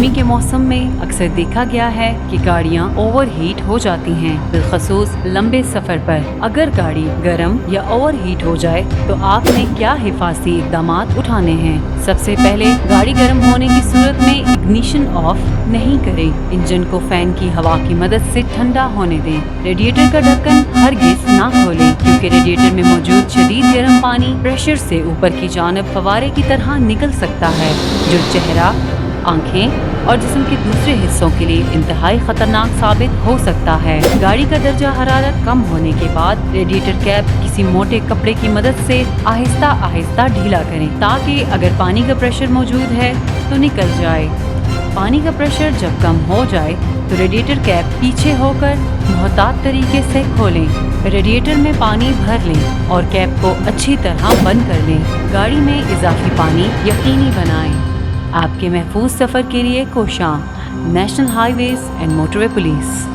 गर्मी के मौसम में अक्सर देखा गया है कि गाड़ियां ओवर हीट हो जाती हैं, बिलखसूस लंबे सफर पर। अगर गाड़ी गर्म या ओवर हीट हो जाए तो आपने क्या हिफाजती इकदाम उठाने हैं? सबसे पहले गाड़ी गर्म होने की सूरत में इग्निशन ऑफ नहीं करें। इंजन को फैन की हवा की मदद से ठंडा होने दें। रेडिएटर का ढक्कन हरगिज ना खोलें, क्योंकि रेडिएटर में मौजूद शदीद गर्म पानी प्रेशर से ऊपर की जानिब फवारे की तरह निकल सकता है, जो चेहरा, आंखें और जिस्म के दूसरे हिस्सों के लिए इंतहाई खतरनाक साबित हो सकता है। गाड़ी का दर्जा हरारत कम होने के बाद रेडिएटर कैप किसी मोटे कपड़े की मदद से आहिस्ता आहिस्ता ढीला करें, ताकि अगर पानी का प्रेशर मौजूद है तो निकल जाए। पानी का प्रेशर जब कम हो जाए तो रेडिएटर कैप पीछे होकर मोहतात तरीके से खोलें। रेडिएटर में पानी भर लें और कैप को अच्छी तरह बंद कर लें। गाड़ी में इजाफी पानी यकीनी बनाएं। आपके महफूज सफ़र के लिए कोशां, national highways and motorway police.